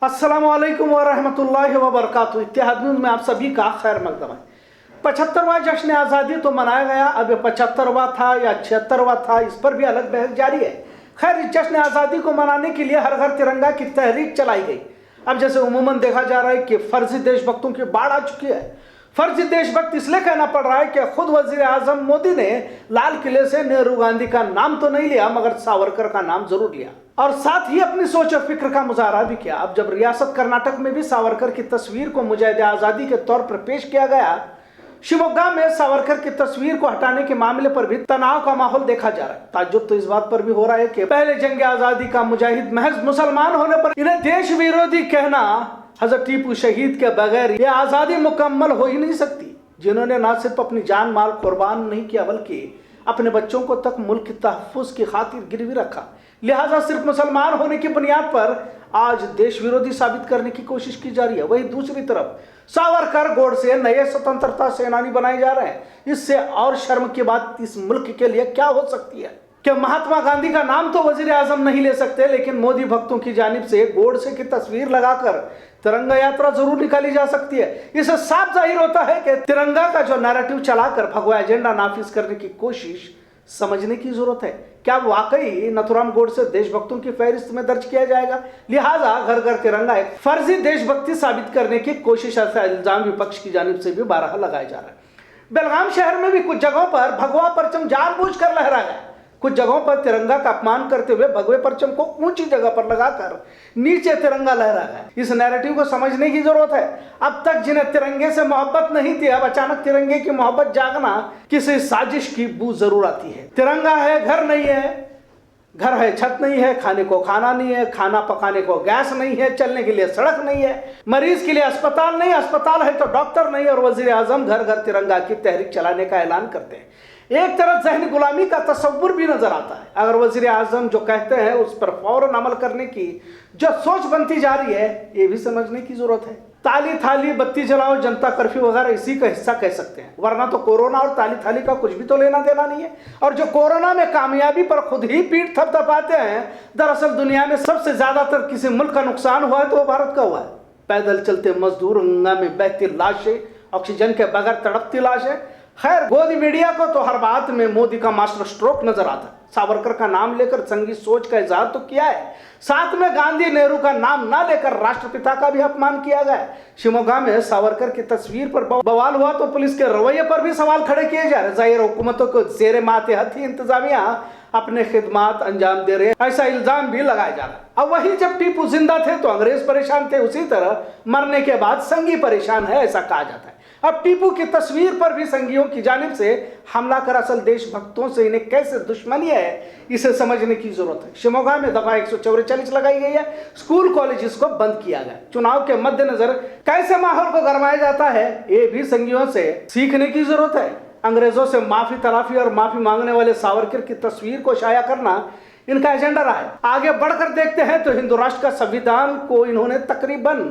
अस्सलामु अलैकुम व रहमतुल्लाहि व बरकातुहू। इत्तेहाद न्यूज़ में आप सभी का खैर मकदम है। 75वां जश्न आज़ादी तो मनाया गया, अब 75वां था या 76वां था, इस पर भी अलग बहस जारी है। खैर, इस जश्न आज़ादी को मनाने के लिए हर घर तिरंगा की तहरीक चलाई गई। अब जैसे उमूमन देखा जा रहा है कि फर्जी देशभक्तों की बाढ़ आ चुकी है। फर्जी देशभक्त इसलिए कहना पड़ रहा है कि खुद वजीर आजम मोदी ने लाल किले से नेहरू गांधी का नाम तो नहीं लिया, मगर सावरकर का नाम जरूर लिया और साथ ही अपनी सोच और फिक्र का मुजाहरा भी किया। अब जब रियासत कर्नाटक में भी सावरकर की तस्वीर को मुजाहिद आजादी के तौर पर पेश किया गया, शिवमोगा में सावरकर की तस्वीर को हटाने के मामले पर भी तनाव का माहौल देखा जा रहा है। ताज्जुब तो इस बात पर भी हो रहा है कि पहले जंग आजादी का मुजाहिद महज मुसलमान होने पर इन्हें देश विरोधी कहना, हजरत टीपू शहीद के बगैर ये आजादी मुकम्मल हो ही नहीं सकती, जिन्होंने न सिर्फ अपनी जान माल कुर्बान नहीं किया बल्कि अपने बच्चों को तक मुल्क की तहफ्फुज की खातिर गिरवी रखा। लिहाजा सिर्फ मुसलमान होने की बुनियाद पर आज देश विरोधी साबित करने की कोशिश की जा रही है। वहीं दूसरी तरफ सावरकर गोडसे नए स्वतंत्रता सेनानी बनाए जा रहे हैं। इससे और शर्म की बात इस मुल्क के लिए क्या हो सकती है कि महात्मा गांधी का नाम तो वजीर आजम नहीं ले सकते, लेकिन मोदी भक्तों की जानिब से गोडसे की तस्वीर लगाकर तिरंगा यात्रा जरूर निकाली जा सकती है। इससे साफ जाहिर होता है कि तिरंगा का जो नैरेटिव चलाकर भगवा एजेंडा नाफिज करने की कोशिश समझने की जरूरत है। क्या वाकई नथुराम गोडसे देशभक्तों की फहरिस्त में दर्ज किया जाएगा? लिहाजा घर घर तिरंगा एक फर्जी देशभक्ति साबित करने की कोशिश, ऐसा इल्जाम विपक्ष की जानिब से भी बारहा लगाया जा रहा है। बेलगाम शहर में भी कुछ जगहों पर भगवा परचम जानबूझकर लहरा गया। कुछ जगहों पर तिरंगा का अपमान करते हुए भगवे परचम को ऊंची जगह पर लगाकर नीचे तिरंगा लहरा है। इस नैरेटिव को समझने की जरूरत है। अब तक जिन्हें तिरंगे से मोहब्बत नहीं थी, अब अचानक तिरंगे की मोहब्बत जागना किसी साजिश की बू जरूर आती है। तिरंगा है, घर नहीं है, घर है, छत नहीं है, खाने को खाना नहीं है, खाना पकाने को गैस नहीं है, चलने के लिए सड़क नहीं है, मरीज के लिए अस्पताल नहीं, अस्पताल है तो डॉक्टर नहीं, और वजीर आजम घर घर तिरंगा की तहरीक चलाने का ऐलान करते हैं। एक तरफ ज़हनी गुलामी का तस्वुर भी नजर आता है। अगर वजीर आजम जो कहते हैं उस पर फौरन अमल करने की जो सोच बनती जा रही है, ये भी समझने की जरूरत है। ताली थाली बत्ती जलाओ जनता कर्फ्यू वगैरह इसी का हिस्सा कह सकते हैं, वरना तो कोरोना और ताली थाली का कुछ भी तो लेना देना नहीं है। और जो कोरोना में कामयाबी पर खुद ही पीठ थपथपाते हैं, दरअसल दुनिया में सबसे ज्यादातर किसी मुल्क का नुकसान हुआ है तो वो भारत का हुआ है। पैदल चलते मजदूर, गंगा में बहती लाशें, ऑक्सीजन के बगैर तड़पती लाशें। खैर, गोदी मीडिया को तो हर बात में मोदी का मास्टर स्ट्रोक नजर आता है। सावरकर का नाम लेकर संगी सोच का इजहार तो किया है, साथ में गांधी नेहरू का नाम ना लेकर राष्ट्रपिता का भी अपमान किया गया। शिवमोगा में सावरकर की तस्वीर पर बवाल हुआ तो पुलिस के रवैये पर भी सवाल खड़े किए जा रहे। जाहिर हुकूमतों को जेरे मातहत ही इंतजामिया अपने खिदमात अंजाम दे रहे हैं, ऐसा इल्जाम भी लगाया जा रहा है। अब वही जब टीपू जिंदा थे तो अंग्रेज परेशान थे, उसी तरह मरने के बाद संगी परेशान है, ऐसा कहा जाता है। अब टीपू की तस्वीर पर भी संगियों की जानिब से हमला कर असल देशभक्तों से इन्हें कैसे दुश्मनी है, इसे समझने की जरूरत है। शिवमोगा में दफा 144 लगाई गई है, स्कूल कॉलेजेस को बंद किया गया। चुनाव के मद्देनजर कैसे माहौल को गरमाया जाता है, ये भी संगियों से सीखने की जरूरत है। अंग्रेजों से माफी तलाफी और माफी मांगने वाले सावरकर की तस्वीर को शाया करना इनका एजेंडा रहा है। आगे बढ़कर देखते हैं तो हिंदू राष्ट्र का संविधान को इन्होंने तकरीबन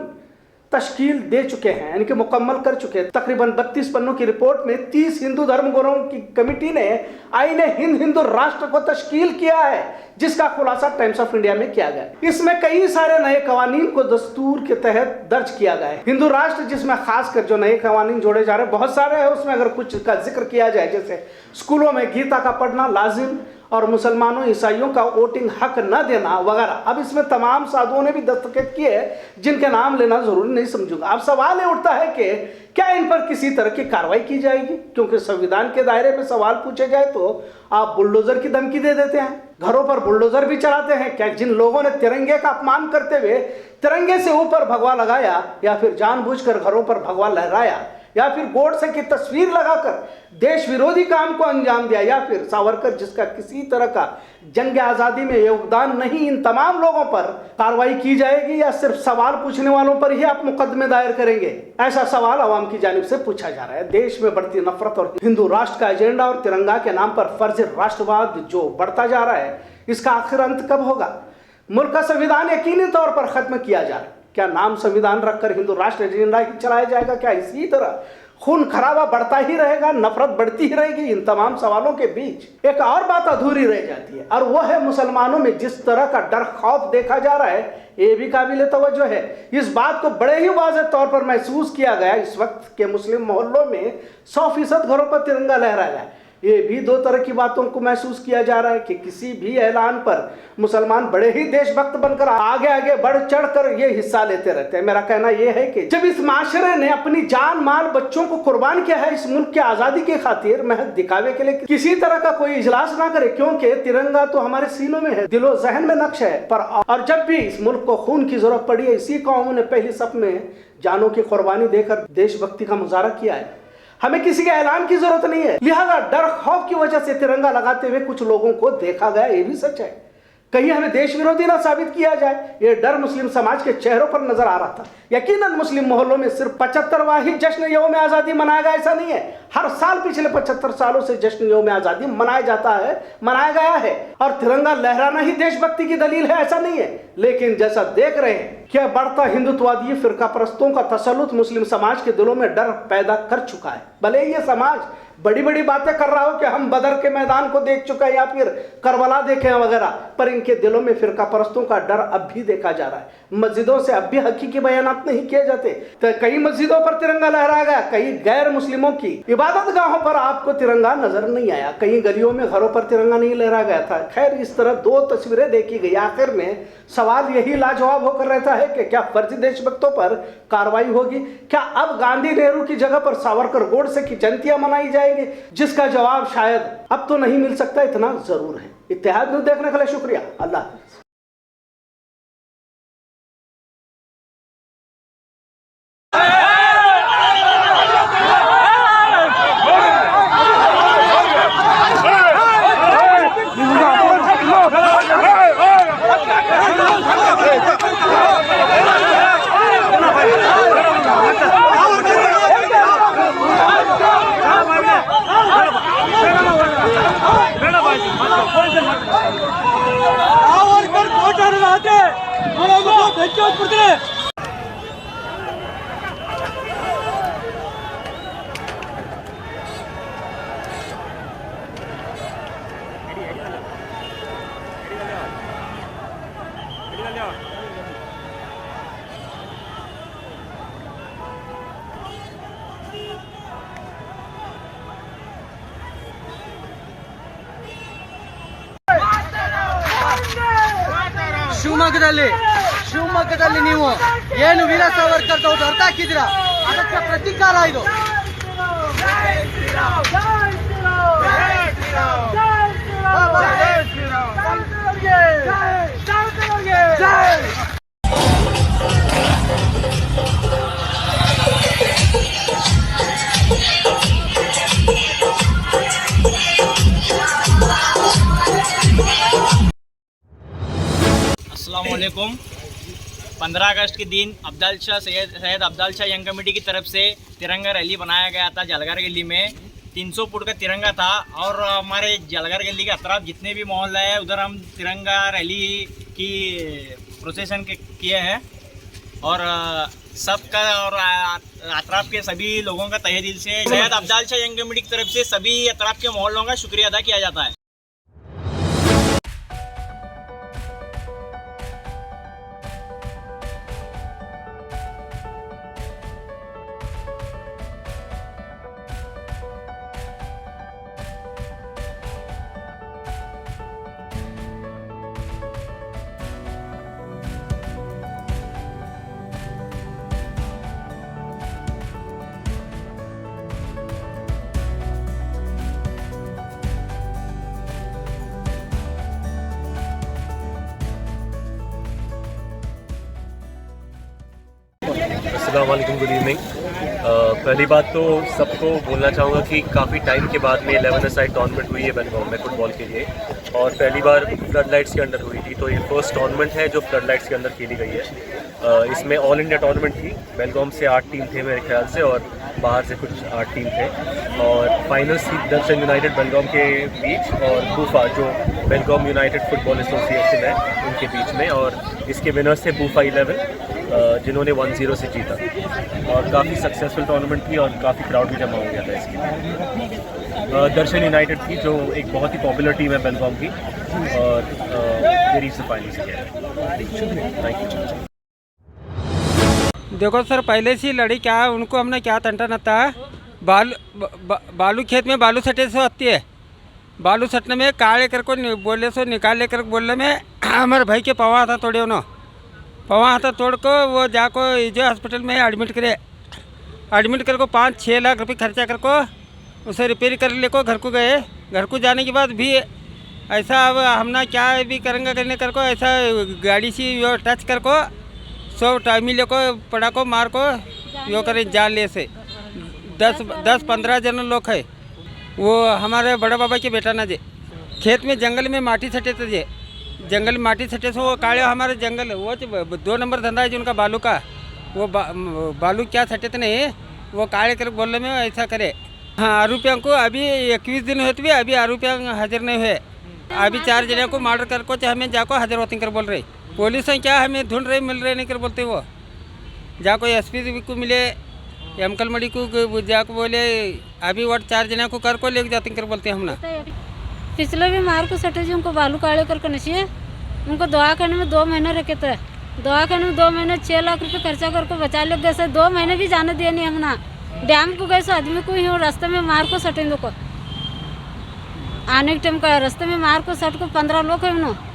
तश्कील दे चुके हैं, यानी कि मुकम्मल कर चुके हैं। तकरीबन 32 पन्नों की रिपोर्ट में 30 हिंदू धर्मगुरुओं की कमेटी ने आईने हिंद हिंदू राष्ट्र को तश्कील किया है, जिसका खुलासा टाइम्स ऑफ इंडिया में किया गया। इसमें कई सारे नए कवानीन को दस्तूर के तहत दर्ज किया गया है। हिंदू राष्ट्र जिसमें खासकर जो नए कवानीन जोड़े जा रहे हैं बहुत सारे हैं, उसमें अगर कुछ का जिक्र किया जाए, जैसे स्कूलों में गीता का पढ़ना लाजिम और मुसलमानों ईसाइयों का वोटिंग हक न देना वगैरह। अब इसमें तमाम साधुओं ने भी दस्तखत किए, जिनके नाम लेना जरूरी नहीं समझूंगा। अब सवाल ये उठता है कि क्या इन पर किसी तरह की कार्रवाई की जाएगी, क्योंकि संविधान के दायरे में सवाल पूछे जाए तो आप बुलडोजर की धमकी दे देते हैं, घरों पर बुलडोजर भी चलाते हैं। क्या जिन लोगों ने तिरंगे का अपमान करते हुए तिरंगे से ऊपर भगवा लगाया, या फिर जानबूझकर घरों पर भगवा लहराया, या फिर गोडसे की तस्वीर लगाकर देश विरोधी काम को अंजाम दिया, या फिर सावरकर जिसका किसी तरह का जंग आजादी में योगदान नहीं, इन तमाम लोगों पर कार्रवाई की जाएगी या सिर्फ सवाल पूछने वालों पर ही आप मुकदमे दायर करेंगे? ऐसा सवाल आवाम की जानिब से पूछा जा रहा है। देश में बढ़ती नफरत और हिंदू राष्ट्र का एजेंडा और तिरंगा के नाम पर फर्जी राष्ट्रवाद जो बढ़ता जा रहा है, इसका आखिर अंत कब होगा? मुल्क का संविधान यकीनी तौर पर खत्म किया जा रहा है। क्या नाम संविधान रखकर हिंदू राष्ट्र एजेंडा ही चलाया जाएगा? क्या इसी तरह खून खराबा बढ़ता ही रहेगा, नफरत बढ़ती ही रहेगी। इन तमाम सवालों के बीच एक और बात अधूरी रह जाती है, और वो है मुसलमानों में जिस तरह का डर खौफ देखा जा रहा है, ये भी काबिल तवज्जो है। इस बात को बड़े ही वाज़ेह तौर पर महसूस किया गया इस वक्त के मुस्लिम मोहल्लों में 100% घरों पर तिरंगा लहराया है। ये भी दो तरह की बातों को महसूस किया जा रहा है कि किसी भी ऐलान पर मुसलमान बड़े ही देशभक्त बनकर आगे आगे बढ़ चढ़ कर ये हिस्सा लेते रहते हैं। मेरा कहना यह है कि जब इस माशरे ने अपनी जान माल बच्चों को कुर्बान किया है इस मुल्क की आज़ादी की खातिर, महज दिखावे के लिए किसी तरह का कोई इजलास ना करे, क्योंकि तिरंगा तो हमारे सीनों में है, दिलो जहन में नक्श है। पर और जब भी इस मुल्क को खून की जरूरत पड़ी है, इसी कौमों ने पहली सफ में जानों की कुर्बानी देकर देशभक्ति का मुजाहरा किया है। हमें किसी के ऐलान की जरूरत नहीं है। लिहाजा डर खौफ की वजह से तिरंगा लगाते हुए कुछ लोगों को देखा गया, ये भी सच है। कहीं हमें देश विरोधी ना साबित किया जाए, ये डर मुस्लिम समाज के चेहरों पर नजर आ रहा था। यकीनन मुस्लिम मोहल्लों में सिर्फ 75वां ही जश्न यौम आज़ादी मनाया गया, ऐसा नहीं है। हर साल पिछले 75 सालों से जश्न यौम आज़ादी मनाया जाता है, मनाया गया है, और तिरंगा लहराना ही देशभक्ति की दलील है, ऐसा नहीं है। लेकिन जैसा देख रहे हैं कि बढ़ता हिंदुत्ववादी फिरका परस्तों का तसल्लुत मुस्लिम समाज के दिलों में डर पैदा कर चुका है। भले ये समाज बड़ी बड़ी बातें कर रहा हो कि हम बदर के मैदान को देख चुके हैं या फिर करबला देखे हैं वगैरह, पर इनके दिलों में फिरका परस्तों का डर अब भी देखा जा रहा है। मस्जिदों से अब भी हकीकी बयानात नहीं किए जाते। तो कई मस्जिदों पर तिरंगा लहराया गया, कई गैर मुस्लिमों की इबादत गाहों पर आपको तिरंगा नजर नहीं आया, कई गलियों में घरों पर तिरंगा नहीं लहराया गया था। खैर, इस तरह दो तस्वीरें देखी गई। आखिर में सवाल यही लाजवाब होकर रहता है कि क्या फर्जी देशभक्तों पर कार्रवाई होगी? क्या अब गांधी नेहरू की जगह पर सावरकर गोडसे की जयंतियां मनाई जाएगी? जिसका जवाब शायद अब तो नहीं मिल सकता, इतना जरूर है। इत्तेहाद न्यूज़ देखने के लिए शुक्रिया। अल्लाह हाफ़िज़। ಶಿವಮೊಗ್ಗದಲ್ಲಿ ನೀವು ಏನು ವೀರ ಸಾವರ್ಕರ್ ಅವರು ಅರ್ಥ ಹಾಕಿದ್ದೀರಾ, ಅದಕ್ಕೆ ಪ್ರತೀಕಾರ ಇದು. अस्सलामुअलैकुम। 15 अगस्त के दिन सैयद अब्दाल शाह यंग कमेटी की तरफ से तिरंगा रैली बनाया गया था। जलगर गली में 300 फुट का तिरंगा था, और हमारे जलगर गली के अतराफ जितने भी मोहल्ला है उधर हम तिरंगा रैली की प्रोसेसन किए हैं, और सबका और अतराफ के सभी लोगों का तहे दिल से सैयद अब्दाल शाह यंग कमेटी की तरफ से सभी अतराफ के मोहल्लों का शुक्रिया अदा किया जाता है। अस्सलाम वालेकुम, गुड इवनिंग। पहली बात तो सबको बोलना चाहूँगा कि काफ़ी टाइम के बाद में 11 साइड टूर्नामेंट हुई है बेलगाम में फुटबॉल के लिए, और पहली बार फ्लड लाइट्स के अंडर हुई थी। तो ये फर्स्ट टूर्नामेंट है जो फ्लड लाइट्स के अंदर खेली गई है। इसमें ऑल इंडिया टूर्नामेंट थी। बेलगाम से 8 टीम थे मेरे ख्याल से, और बाहर से कुछ 8 टीम थे, और फाइनल्स थी दर्शन यूनाइटेड बेलगाम के बीच और कूफा जो बेलगाम यूनाइटेड फुटबॉल एसोसिएशन है उनके बीच में, और इसके विनर्स थे बूफा 11 जिन्होंने 1-0 से जीता, और काफ़ी सक्सेसफुल टूर्नामेंट थी और काफ़ी क्राउड भी जमा हो गया था इसके। दर्शन यूनाइटेड थी जो एक बहुत ही पॉपुलर टीम है बेलगाम की, और reach the finals again। Thank you. देखो सर, पहले से लड़ी क्या है, उनको हमने क्या तंटा नता है, बालू खेत में बालू सटे से आती है, बालू सटने में काले कर को बोले सो निकाल लेकर बोलने में हमारे भाई के पवा हाथा तोड़े उन्होंने, पवा हाथा तोड़ को वो जाको जो हॉस्पिटल में एडमिट करे, एडमिट कर को 5-6 लाख रुपये खर्चा कर को उसे रिपेयर कर ले को घर को गए। घर को जाने के बाद भी ऐसा अब हमने क्या भी करेंगे करने कर को ऐसा गाड़ी से यो टच कर को सब टाइम ले को पड़ा को मार को यो करे जान ले से 10-15 जन लोग है। वो हमारे बड़े बाबा के बेटा ना जे खेत में जंगल में माटी सटे थे, जे जंगल में माटी सटे से वो काले हमारे जंगल वो 2 नंबर धंधा है जो उनका बालू का, वो बालू क्या सटे थे नहीं, वो काले कर बोलने में ऐसा करे। हाँ, आरोपियों को अभी 21 दिन हुए थे, अभी आरोपियों हाजिर नहीं हुए, अभी 4 जने को मर्डर कर को हमें जाको हाजिर होती कर बोल रही पुलिस है, क्या हमें ढूंढ रहे मिल रहे नहीं कर बोलते, वो जाको एसपी को मिले एमकल मड़ी को जाको बोले अभी वो 4 जने को कर को लेके जाते कर बोलते हम ना। पिछले भी मार को सटे जो उनको बालू काले करके नशिए, उनको दवा खाने में 2 महीने रखे थे, दवा खाने में 2 महीने 6 लाख रुपए खर्चा करके बचा ले गए से 2 महीने भी जाने दिए नहीं हमना। डैम को गए सो आदमी को ही रास्ते में मार को सटे को आने के टाइम का रास्ते में मार को सट को 15 लोग है उन्होंने,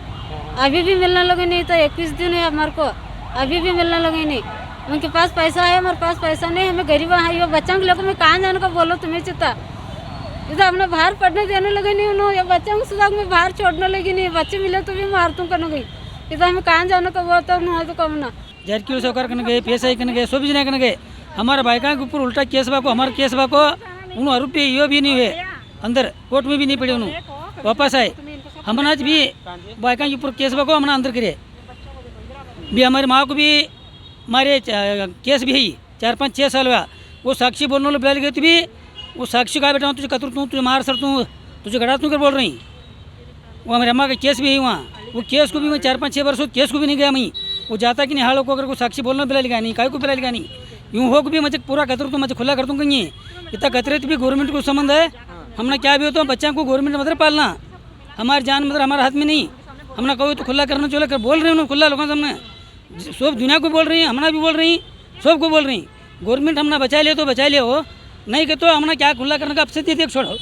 अभी भी मिलने लगे नहीं, तो 21 दिन है हमारे को अभी भी मिलने लगे नहीं। उनके पास पैसा है, हमारे पास पैसा नहीं, हमें गरीब है, ये बच्चों को लेकर मैं कहाँ जाने का बोलो तुम्हें चिता, इधर हमने बाहर पढ़ने देने लगे नहीं उन्होंने, ये बच्चों को सुधा मैं बाहर छोड़ने लगी नहीं, बच्चे मिले तो भी मार तू करने गई, इधर हमें कहाँ जाने का वो तब तो कम ना जेडक्यू सरकार करने गए, PSI करने गए, सब जने करने गए, हमारे भाई के ऊपर उल्टा केस बाको हमारे केस बाको उन्होंने आरोपी यो भी नहीं हुए, अंदर कोर्ट में भी नहीं पड़े, उन्होंने वापस आए। हमने आज भी भाई के ऊपर केस बाको हमने अंदर करे भी, हमारी माँ को भी हमारे केस भी है 4-5-6 साल हुआ, वो साक्षी बोलने वाले बुला गई थी भी, वो साक्षी का बेटा तुझे कतर तू तुझे मार सर तू तुझे गड़ा तू कर बोल रही, वो हमारे अम्मा का केस भी है वहाँ, वो केस को भी मैं 4-5-6 वर्षों केस को भी नहीं गया मैं, वो जाता कि नहीं हालों को अगर को साक्षी बोलना बुला लिया नहीं, काय को बुला लिया नहीं, यूँ हो भी मुझे पूरा कतर तो मुझे खुला कर दूँ कहीं, इतना कतरे तो भी गवर्नमेंट को संबंध है, हमने क्या भी हो तो बच्चा को गवर्नमेंट मतलब पालना, हमारी जान मतलब हमारे हाथ में नहीं, हमने कहो तो खुला करना चाहिए, बोल रहे हैं खुला लोगों से, हमने सब दुनिया को बोल रही हैं, हमने भी बोल रही, सबको बोल रही, गवर्नमेंट हमने बचा लिया तो बचा लिया हो, नहीं कि तो हमने क्या खुला करने का आपसे देख छोड़ो।